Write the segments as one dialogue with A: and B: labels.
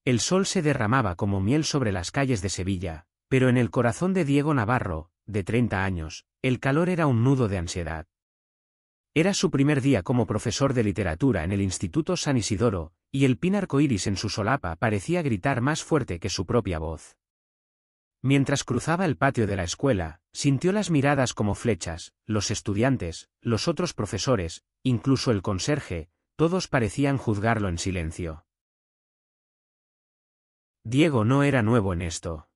A: El sol se derramaba como miel sobre las calles de Sevilla, pero en el corazón de Diego Navarro, de 30 años, el calor era un nudo de ansiedad. Era su primer día como profesor de literatura en el Instituto San Isidoro, y el pin arcoíris en su solapa parecía gritar más fuerte que su propia voz. Mientras cruzaba el patio de la escuela, sintió las miradas como flechas, los estudiantes, los otros profesores, incluso el conserje, todos parecían juzgarlo en silencio. Diego no era nuevo en esto.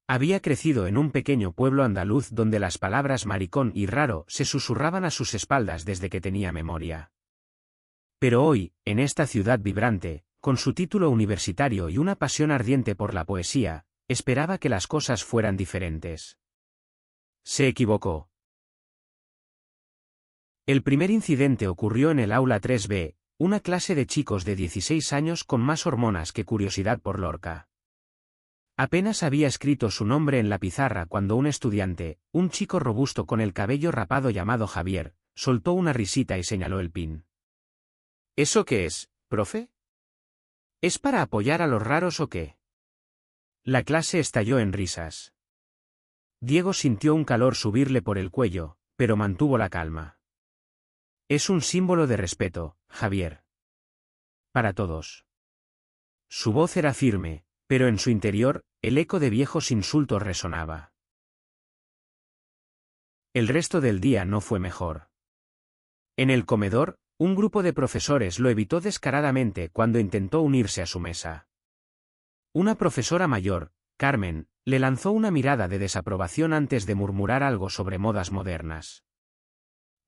A: Había crecido en un pequeño pueblo andaluz donde las palabras maricón y raro se susurraban a sus espaldas desde que tenía memoria. Pero hoy, en esta ciudad vibrante, con su título universitario y una pasión ardiente por la poesía, esperaba que las cosas fueran diferentes. Se equivocó. El primer incidente ocurrió en el aula 3B, una clase de chicos de 16 años con más hormonas que curiosidad por Lorca. Apenas había escrito su nombre en la pizarra cuando un estudiante, un chico robusto con el cabello rapado llamado Javier, soltó una risita y señaló el pin. ¿Eso qué es, profe? ¿Es para apoyar a los raros o qué? La clase estalló en risas. Diego sintió un calor subirle por el cuello, pero mantuvo la calma. Es un símbolo de respeto, Javier. Para todos. Su voz era firme, pero en su interior, el eco de viejos insultos resonaba. El resto del día no fue mejor. En el comedor, un grupo de profesores lo evitó descaradamente cuando intentó unirse a su mesa. Una profesora mayor, Carmen, le lanzó una mirada de desaprobación antes de murmurar algo sobre modas modernas.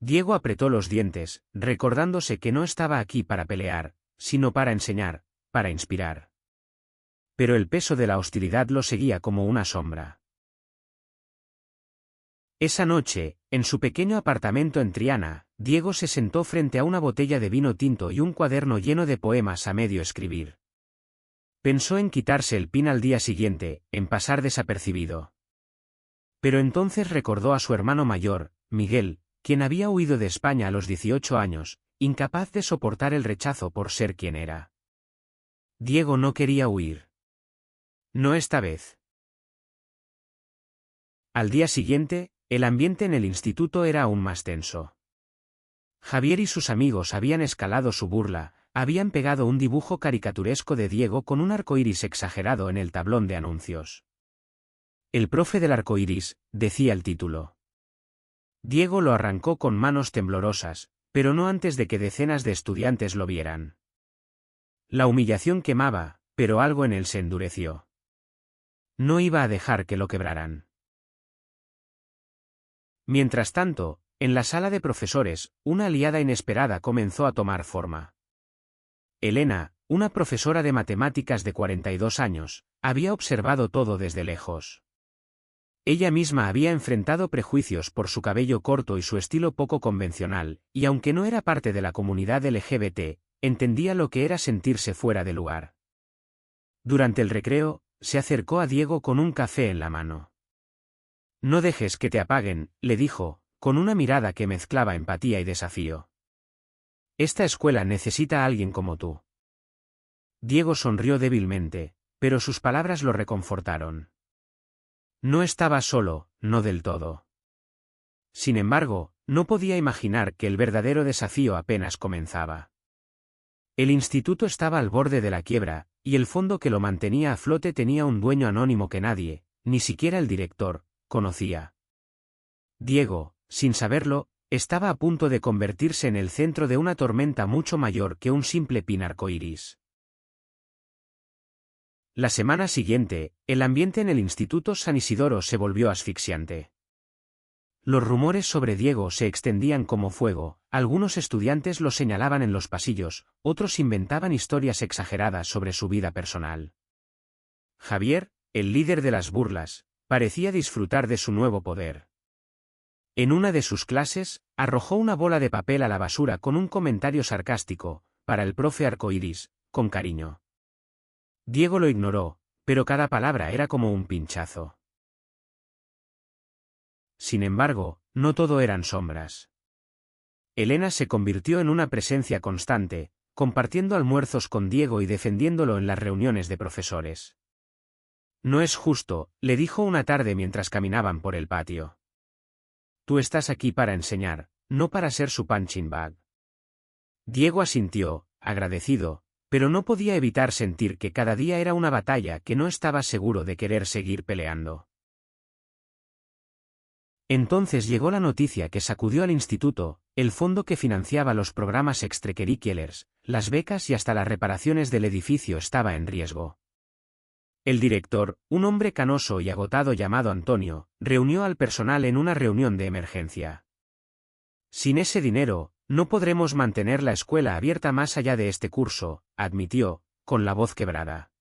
A: Diego apretó los dientes, recordándose que no estaba aquí para pelear, sino para enseñar, para inspirar. Pero el peso de la hostilidad lo seguía como una sombra. Esa noche, en su pequeño apartamento en Triana, Diego se sentó frente a una botella de vino tinto y un cuaderno lleno de poemas a medio escribir. Pensó en quitarse el pin al día siguiente, en pasar desapercibido. Pero entonces recordó a su hermano mayor, Miguel, quien había huido de España a los 18 años, incapaz de soportar el rechazo por ser quien era. Diego no quería huir. No esta vez. Al día siguiente, el ambiente en el instituto era aún más tenso. Javier y sus amigos habían escalado su burla, habían pegado un dibujo caricaturesco de Diego con un arcoíris exagerado en el tablón de anuncios. El profe del arcoíris, decía el título. Diego lo arrancó con manos temblorosas, pero no antes de que decenas de estudiantes lo vieran. La humillación quemaba, pero algo en él se endureció. No iba a dejar que lo quebraran. Mientras tanto, en la sala de profesores, una aliada inesperada comenzó a tomar forma. Elena, una profesora de matemáticas de 42 años, había observado todo desde lejos. Ella misma había enfrentado prejuicios por su cabello corto y su estilo poco convencional, y aunque no era parte de la comunidad LGBT, entendía lo que era sentirse fuera de lugar. Durante el recreo, se acercó a Diego con un café en la mano. No dejes que te apaguen, le dijo, con una mirada que mezclaba empatía y desafío. Esta escuela necesita a alguien como tú. Diego sonrió débilmente, pero sus palabras lo reconfortaron. No estaba solo, no del todo. Sin embargo, no podía imaginar que el verdadero desafío apenas comenzaba. El instituto estaba al borde de la quiebra, y el fondo que lo mantenía a flote tenía un dueño anónimo que nadie, ni siquiera el director, conocía. Diego, sin saberlo, estaba a punto de convertirse en el centro de una tormenta mucho mayor que un simple pin arcoíris. La semana siguiente, el ambiente en el Instituto San Isidoro se volvió asfixiante. Los rumores sobre Diego se extendían como fuego, algunos estudiantes lo señalaban en los pasillos, otros inventaban historias exageradas sobre su vida personal. Javier, el líder de las burlas, parecía disfrutar de su nuevo poder. En una de sus clases, arrojó una bola de papel a la basura con un comentario sarcástico, para el profe arcoíris, con cariño. Diego lo ignoró, pero cada palabra era como un pinchazo. Sin embargo, no todo eran sombras. Elena se convirtió en una presencia constante, compartiendo almuerzos con Diego y defendiéndolo en las reuniones de profesores. No es justo, le dijo una tarde mientras caminaban por el patio. Tú estás aquí para enseñar, no para ser su punching bag. Diego asintió, agradecido, pero no podía evitar sentir que cada día era una batalla que no estaba seguro de querer seguir peleando. Entonces llegó la noticia que sacudió al instituto: el fondo que financiaba los programas extracurriculares, las becas y hasta las reparaciones del edificio estaba en riesgo. El director, un hombre canoso y agotado llamado Antonio, reunió al personal en una reunión de emergencia. Sin ese dinero, no podremos mantener la escuela abierta más allá de este curso, admitió, con la voz quebrada.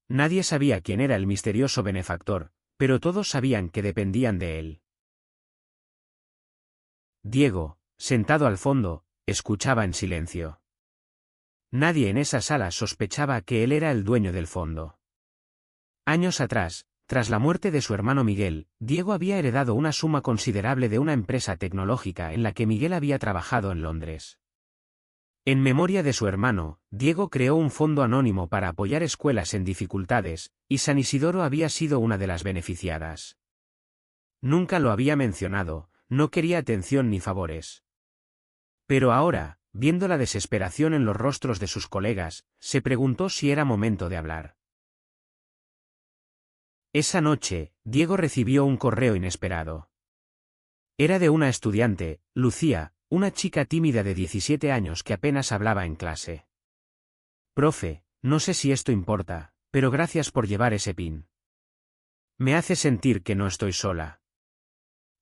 A: Nadie sabía quién era el misterioso benefactor, pero todos sabían que dependían de él. Diego, sentado al fondo, escuchaba en silencio. Nadie en esa sala sospechaba que él era el dueño del fondo. Años atrás, tras la muerte de su hermano Miguel, Diego había heredado una suma considerable de una empresa tecnológica en la que Miguel había trabajado en Londres. En memoria de su hermano, Diego creó un fondo anónimo para apoyar escuelas en dificultades, y San Isidoro había sido una de las beneficiadas. Nunca lo había mencionado, no quería atención ni favores. Pero ahora, viendo la desesperación en los rostros de sus colegas, se preguntó si era momento de hablar. Esa noche, Diego recibió un correo inesperado. Era de una estudiante, Lucía, una chica tímida de 17 años que apenas hablaba en clase. Profe, no sé si esto importa, pero gracias por llevar ese pin. Me hace sentir que no estoy sola.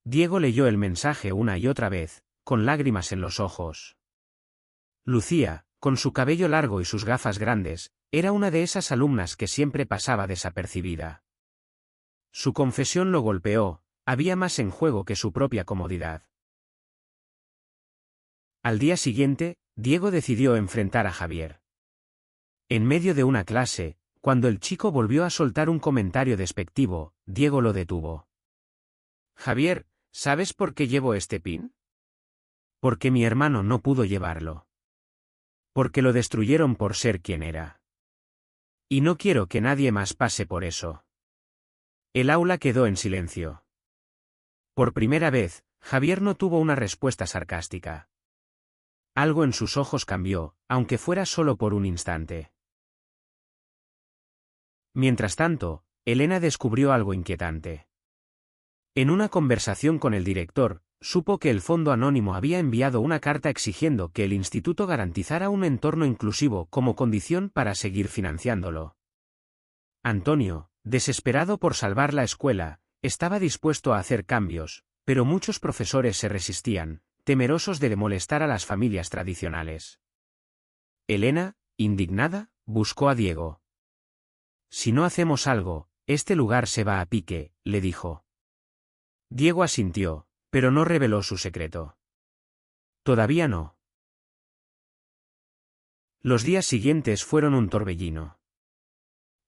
A: Diego leyó el mensaje una y otra vez, con lágrimas en los ojos. Lucía, con su cabello largo y sus gafas grandes, era una de esas alumnas que siempre pasaba desapercibida. Su confesión lo golpeó, había más en juego que su propia comodidad. Al día siguiente, Diego decidió enfrentar a Javier. En medio de una clase, cuando el chico volvió a soltar un comentario despectivo, Diego lo detuvo. Javier, ¿sabes por qué llevo este pin? Porque mi hermano no pudo llevarlo. Porque lo destruyeron por ser quien era. Y no quiero que nadie más pase por eso. El aula quedó en silencio. Por primera vez, Javier no tuvo una respuesta sarcástica. Algo en sus ojos cambió, aunque fuera solo por un instante. Mientras tanto, Elena descubrió algo inquietante. En una conversación con el director, supo que el Fondo Anónimo había enviado una carta exigiendo que el instituto garantizara un entorno inclusivo como condición para seguir financiándolo. Antonio, desesperado por salvar la escuela, estaba dispuesto a hacer cambios, pero muchos profesores se resistían, temerosos de molestar a las familias tradicionales. Elena, indignada, buscó a Diego. Si no hacemos algo, este lugar se va a pique, le dijo. Diego asintió, pero no reveló su secreto. Todavía no. Los días siguientes fueron un torbellino.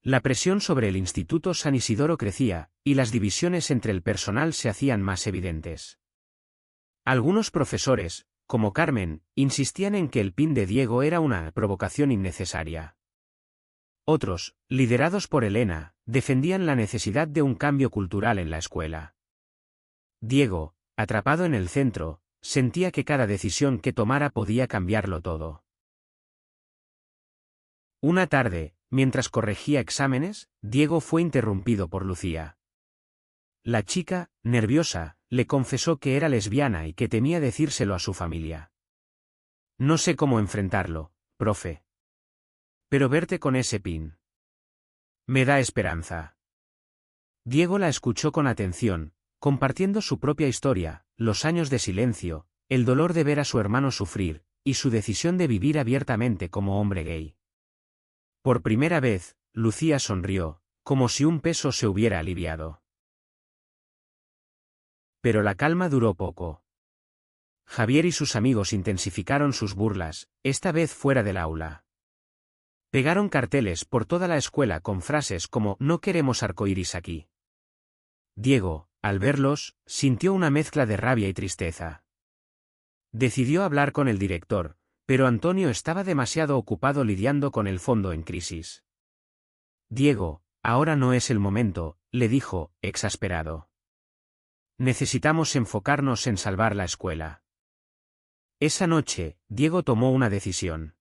A: La presión sobre el Instituto San Isidoro crecía, y las divisiones entre el personal se hacían más evidentes. Algunos profesores, como Carmen, insistían en que el pin de Diego era una provocación innecesaria. Otros, liderados por Elena, defendían la necesidad de un cambio cultural en la escuela. Diego, atrapado en el centro, sentía que cada decisión que tomara podía cambiarlo todo. Una tarde, mientras corregía exámenes, Diego fue interrumpido por Lucía. La chica, nerviosa, le confesó que era lesbiana y que temía decírselo a su familia. No sé cómo enfrentarlo, profe. Pero verte con ese pin me da esperanza. Diego la escuchó con atención, compartiendo su propia historia, los años de silencio, el dolor de ver a su hermano sufrir, y su decisión de vivir abiertamente como hombre gay. Por primera vez, Lucía sonrió, como si un peso se hubiera aliviado. Pero la calma duró poco. Javier y sus amigos intensificaron sus burlas, esta vez fuera del aula. Pegaron carteles por toda la escuela con frases como «No queremos arcoíris aquí». Diego, al verlos, sintió una mezcla de rabia y tristeza. Decidió hablar con el director, pero Antonio estaba demasiado ocupado lidiando con el fondo en crisis. Diego, ahora no es el momento, le dijo, exasperado. Necesitamos enfocarnos en salvar la escuela. Esa noche, Diego tomó una decisión.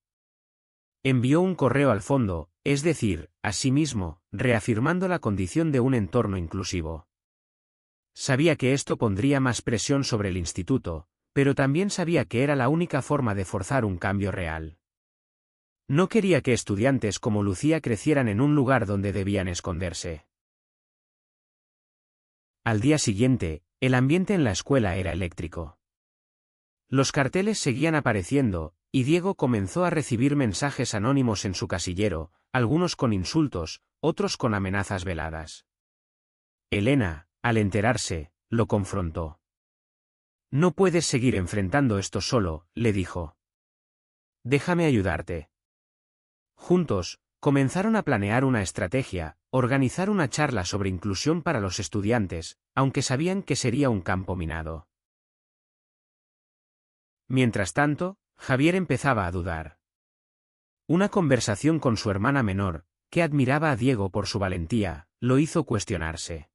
A: Envió un correo al fondo, es decir, a sí mismo, reafirmando la condición de un entorno inclusivo. Sabía que esto pondría más presión sobre el instituto, pero también sabía que era la única forma de forzar un cambio real. No quería que estudiantes como Lucía crecieran en un lugar donde debían esconderse. Al día siguiente, el ambiente en la escuela era eléctrico. Los carteles seguían apareciendo, y Diego comenzó a recibir mensajes anónimos en su casillero, algunos con insultos, otros con amenazas veladas. Elena, al enterarse, lo confrontó. No puedes seguir enfrentando esto solo, le dijo. Déjame ayudarte. Juntos, comenzaron a planear una estrategia, organizar una charla sobre inclusión para los estudiantes, aunque sabían que sería un campo minado. Mientras tanto, Javier empezaba a dudar. Una conversación con su hermana menor, que admiraba a Diego por su valentía, lo hizo cuestionarse.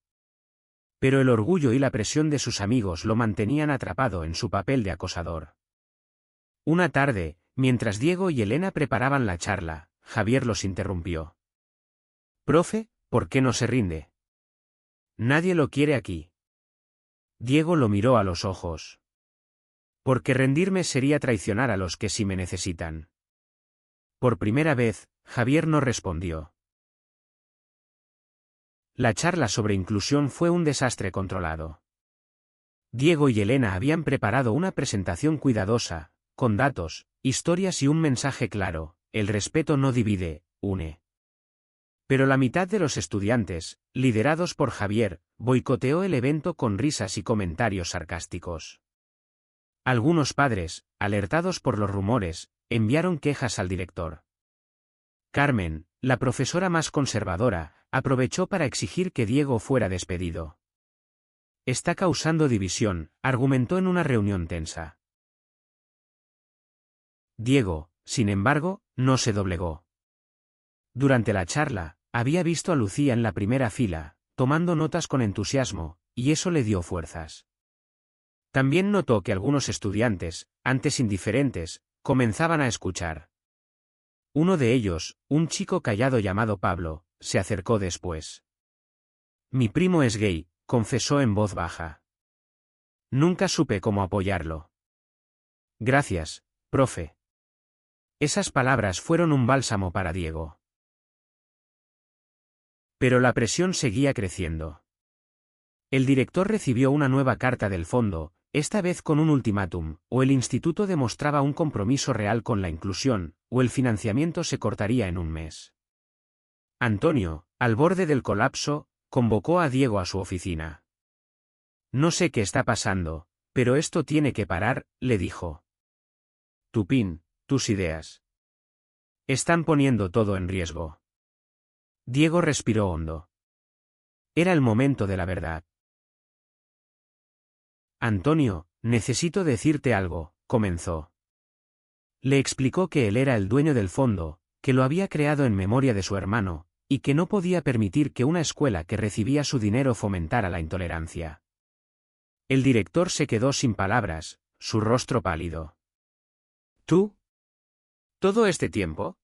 A: Pero el orgullo y la presión de sus amigos lo mantenían atrapado en su papel de acosador. Una tarde, mientras Diego y Elena preparaban la charla, Javier los interrumpió. «Profe, ¿por qué no se rinde? Nadie lo quiere aquí». Diego lo miró a los ojos. «Porque rendirme sería traicionar a los que sí me necesitan». Por primera vez, Javier no respondió. La charla sobre inclusión fue un desastre controlado. Diego y Elena habían preparado una presentación cuidadosa, con datos, historias y un mensaje claro: el respeto no divide, une. Pero la mitad de los estudiantes, liderados por Javier, boicoteó el evento con risas y comentarios sarcásticos. Algunos padres, alertados por los rumores, enviaron quejas al director. Carmen, la profesora más conservadora, aprovechó para exigir que Diego fuera despedido. «Está causando división», argumentó en una reunión tensa. Diego, sin embargo, no se doblegó. Durante la charla, había visto a Lucía en la primera fila, tomando notas con entusiasmo, y eso le dio fuerzas. También notó que algunos estudiantes, antes indiferentes, comenzaban a escuchar. Uno de ellos, un chico callado llamado Pablo, se acercó después. «Mi primo es gay», confesó en voz baja. «Nunca supe cómo apoyarlo». «Gracias, profe». Esas palabras fueron un bálsamo para Diego. Pero la presión seguía creciendo. El director recibió una nueva carta del fondo, esta vez con un ultimátum: o el instituto demostraba un compromiso real con la inclusión, o el financiamiento se cortaría en un mes. Antonio, al borde del colapso, convocó a Diego a su oficina. «No sé qué está pasando, pero esto tiene que parar», le dijo. «Tupín, tus ideas. Están poniendo todo en riesgo». Diego respiró hondo. Era el momento de la verdad. «Antonio, necesito decirte algo», comenzó. Le explicó que él era el dueño del fondo, que lo había creado en memoria de su hermano, y que no podía permitir que una escuela que recibía su dinero fomentara la intolerancia. El director se quedó sin palabras, su rostro pálido. «¿Tú? ¿Todo este tiempo?»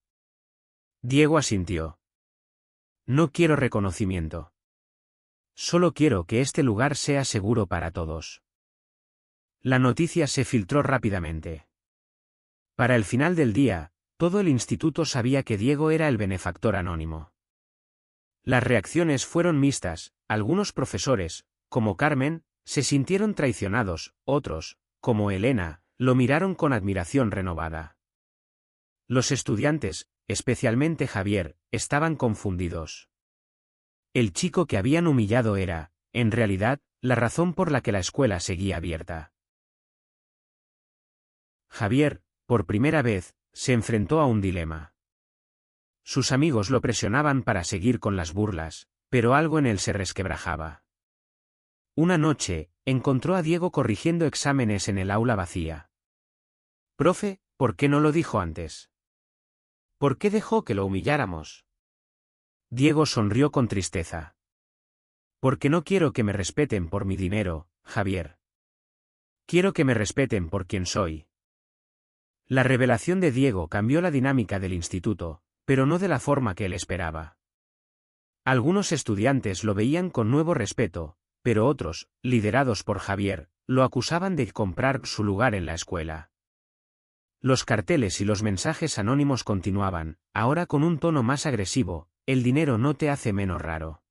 A: Diego asintió. «No quiero reconocimiento. Solo quiero que este lugar sea seguro para todos». La noticia se filtró rápidamente. Para el final del día, todo el instituto sabía que Diego era el benefactor anónimo. Las reacciones fueron mixtas. Algunos profesores, como Carmen, se sintieron traicionados; otros, como Elena, lo miraron con admiración renovada. Los estudiantes, especialmente Javier, estaban confundidos. El chico que habían humillado era, en realidad, la razón por la que la escuela seguía abierta. Javier, por primera vez, se enfrentó a un dilema. Sus amigos lo presionaban para seguir con las burlas, pero algo en él se resquebrajaba. Una noche, encontró a Diego corrigiendo exámenes en el aula vacía. «Profe, ¿Por qué no lo dijo antes? ¿Por qué dejó que lo humilláramos? Diego sonrió con tristeza. Porque no quiero que me respeten por mi dinero, Javier. Quiero que me respeten por quien soy. La revelación de Diego cambió la dinámica del instituto, pero no de la forma que él esperaba. Algunos estudiantes lo veían con nuevo respeto, pero otros, liderados por Javier, lo acusaban de comprar su lugar en la escuela. Los carteles y los mensajes anónimos continuaban, ahora con un tono más agresivo: el dinero no te hace menos raro.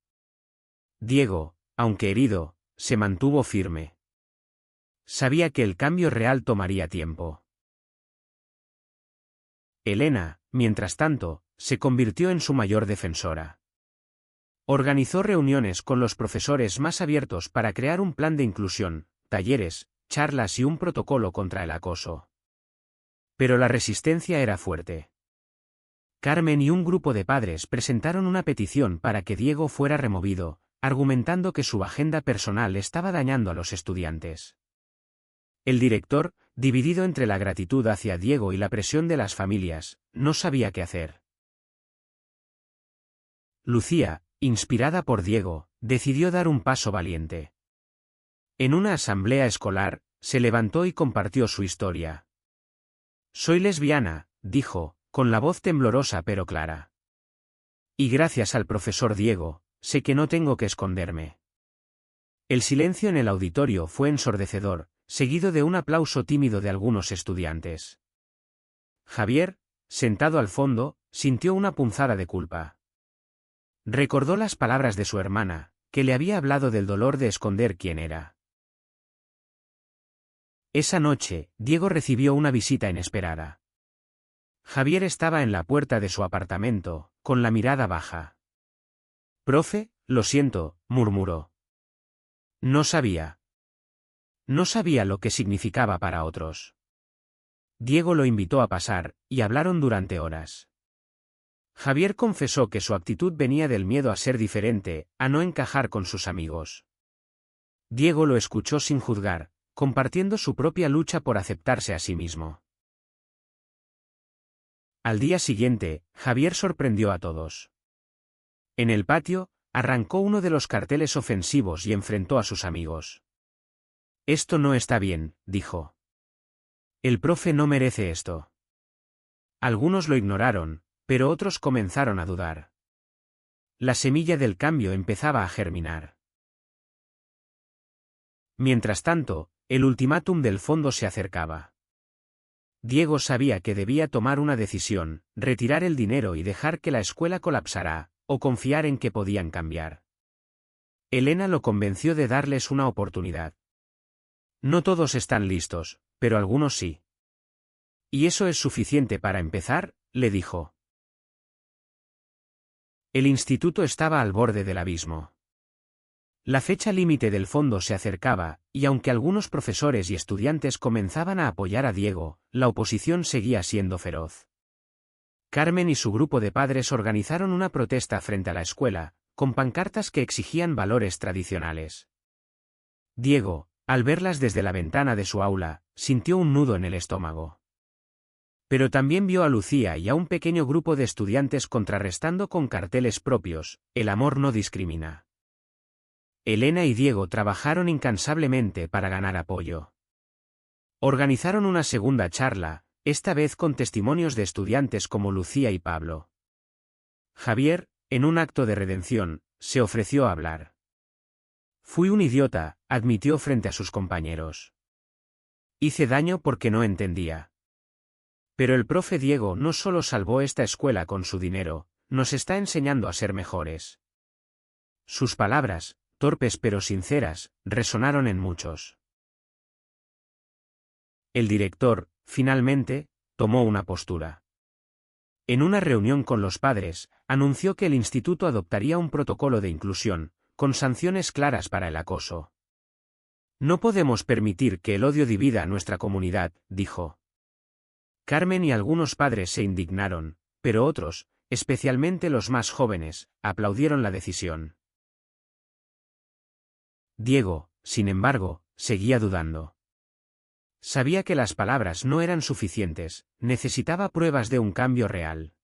A: Diego, aunque herido, se mantuvo firme. Sabía que el cambio real tomaría tiempo. Elena, mientras tanto, se convirtió en su mayor defensora. Organizó reuniones con los profesores más abiertos para crear un plan de inclusión, talleres, charlas y un protocolo contra el acoso. Pero la resistencia era fuerte. Carmen y un grupo de padres presentaron una petición para que Diego fuera removido, argumentando que su agenda personal estaba dañando a los estudiantes. El director, dividido entre la gratitud hacia Diego y la presión de las familias, no sabía qué hacer. Lucía, inspirada por Diego, decidió dar un paso valiente. En una asamblea escolar, se levantó y compartió su historia. Soy lesbiana, dijo, con la voz temblorosa pero clara. Y gracias al profesor Diego, sé que no tengo que esconderme. El silencio en el auditorio fue ensordecedor, seguido de un aplauso tímido de algunos estudiantes. Javier, sentado al fondo, sintió una punzada de culpa. Recordó las palabras de su hermana, que le había hablado del dolor de esconder quién era. Esa noche, Diego recibió una visita inesperada. Javier estaba en la puerta de su apartamento, con la mirada baja. «Profe, lo siento», murmuró. No sabía. No sabía lo que significaba para otros. Diego lo invitó a pasar, y hablaron durante horas. Javier confesó que su actitud venía del miedo a ser diferente, a no encajar con sus amigos. Diego lo escuchó sin juzgar, compartiendo su propia lucha por aceptarse a sí mismo. Al día siguiente, Javier sorprendió a todos. En el patio, arrancó uno de los carteles ofensivos y enfrentó a sus amigos. Esto no está bien, dijo. El profe no merece esto. Algunos lo ignoraron, pero otros comenzaron a dudar. La semilla del cambio empezaba a germinar. Mientras tanto, el ultimátum del fondo se acercaba. Diego sabía que debía tomar una decisión: retirar el dinero y dejar que la escuela colapsara, o confiar en que podían cambiar. Elena lo convenció de darles una oportunidad. No todos están listos, pero algunos sí. ¿Y eso es suficiente para empezar?, le dijo. El instituto estaba al borde del abismo. La fecha límite del fondo se acercaba, y aunque algunos profesores y estudiantes comenzaban a apoyar a Diego, la oposición seguía siendo feroz. Carmen y su grupo de padres organizaron una protesta frente a la escuela, con pancartas que exigían valores tradicionales. Diego, al verlas desde la ventana de su aula, sintió un nudo en el estómago. Pero también vio a Lucía y a un pequeño grupo de estudiantes contrarrestando con carteles propios: el amor no discrimina. Elena y Diego trabajaron incansablemente para ganar apoyo. Organizaron una segunda charla, esta vez con testimonios de estudiantes como Lucía y Pablo. Javier, en un acto de redención, se ofreció a hablar. Fui un idiota, admitió frente a sus compañeros. Hice daño porque no entendía. Pero el profe Diego no solo salvó esta escuela con su dinero, nos está enseñando a ser mejores. Sus palabras, torpes pero sinceras, resonaron en muchos. El director, finalmente, tomó una postura. En una reunión con los padres, anunció que el instituto adoptaría un protocolo de inclusión, con sanciones claras para el acoso. No podemos permitir que el odio divida a nuestra comunidad, dijo. Carmen y algunos padres se indignaron, pero otros, especialmente los más jóvenes, aplaudieron la decisión. Diego, sin embargo, seguía dudando. Sabía que las palabras no eran suficientes, necesitaba pruebas de un cambio real.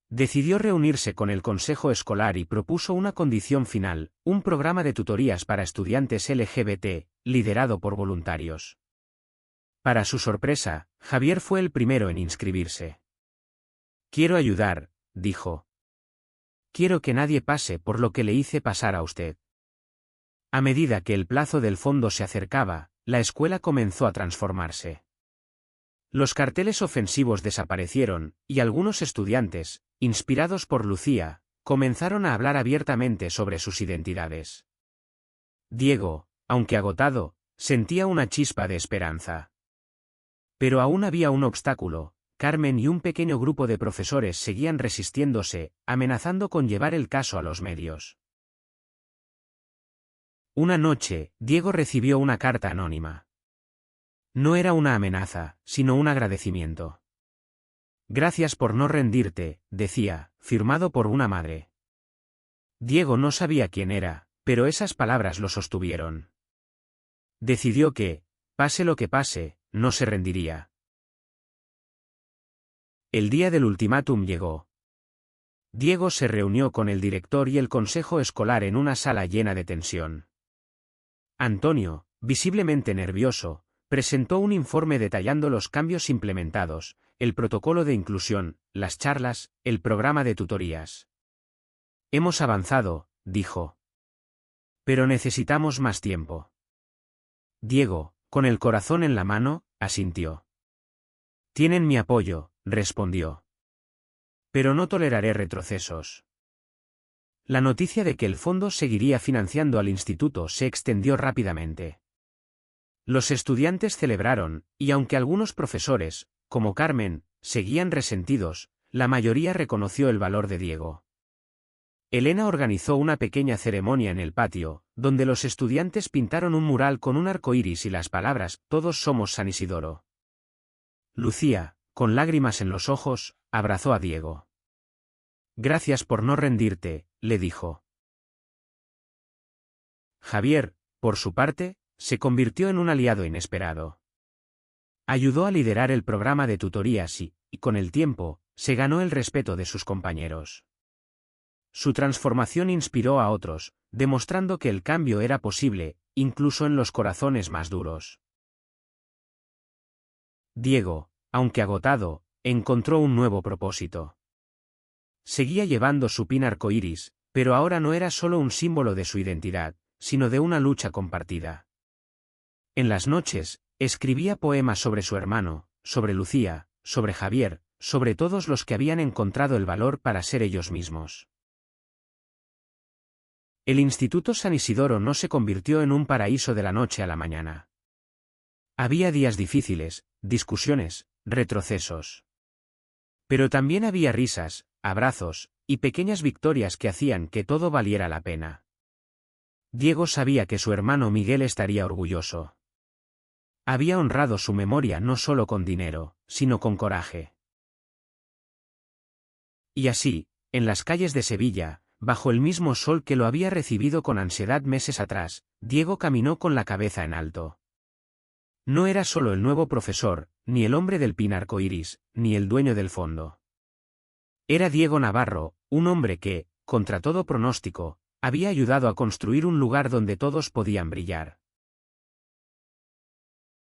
A: Decidió reunirse con el consejo escolar y propuso una condición final, un programa de tutorías para estudiantes LGBT, liderado por voluntarios. Para su sorpresa, Javier fue el primero en inscribirse. «Quiero ayudar», dijo. «Quiero que nadie pase por lo que le hice pasar a usted». A medida que el plazo del fondo se acercaba, la escuela comenzó a transformarse. Los carteles ofensivos desaparecieron, y algunos estudiantes, inspirados por Lucía, comenzaron a hablar abiertamente sobre sus identidades. Diego, aunque agotado, sentía una chispa de esperanza. Pero aún había un obstáculo. Carmen y un pequeño grupo de profesores seguían resistiéndose, amenazando con llevar el caso a los medios. Una noche, Diego recibió una carta anónima. No era una amenaza, sino un agradecimiento. «Gracias por no rendirte», decía, firmado por una madre. Diego no sabía quién era, pero esas palabras lo sostuvieron. Decidió que, pase lo que pase, no se rendiría. El día del ultimátum llegó. Diego se reunió con el director y el consejo escolar en una sala llena de tensión. Antonio, visiblemente nervioso, presentó un informe detallando los cambios implementados, el protocolo de inclusión, las charlas, el programa de tutorías. «Hemos avanzado», dijo. «Pero necesitamos más tiempo». Diego, con el corazón en la mano, asintió. «Tienen mi apoyo», respondió. «Pero no toleraré retrocesos». La noticia de que el fondo seguiría financiando al instituto se extendió rápidamente. Los estudiantes celebraron, y aunque algunos profesores, como Carmen, seguían resentidos, la mayoría reconoció el valor de Diego. Elena organizó una pequeña ceremonia en el patio, donde los estudiantes pintaron un mural con un arco iris y las palabras «Todos somos San Isidoro». Lucía, con lágrimas en los ojos, abrazó a Diego. «Gracias por no rendirte», le dijo. Javier, por su parte, se convirtió en un aliado inesperado. Ayudó a liderar el programa de tutorías y, con el tiempo, se ganó el respeto de sus compañeros. Su transformación inspiró a otros, demostrando que el cambio era posible, incluso en los corazones más duros. Diego, aunque agotado, encontró un nuevo propósito. Seguía llevando su pin arcoíris, pero ahora no era solo un símbolo de su identidad, sino de una lucha compartida. En las noches, escribía poemas sobre su hermano, sobre Lucía, sobre Javier, sobre todos los que habían encontrado el valor para ser ellos mismos. El Instituto San Isidoro no se convirtió en un paraíso de la noche a la mañana. Había días difíciles, discusiones, retrocesos. Pero también había risas, abrazos, y pequeñas victorias que hacían que todo valiera la pena. Diego sabía que su hermano Miguel estaría orgulloso. Había honrado su memoria no solo con dinero, sino con coraje. Y así, en las calles de Sevilla, bajo el mismo sol que lo había recibido con ansiedad meses atrás, Diego caminó con la cabeza en alto. No era solo el nuevo profesor, ni el hombre del pin arcoíris, ni el dueño del fondo. Era Diego Navarro, un hombre que, contra todo pronóstico, había ayudado a construir un lugar donde todos podían brillar.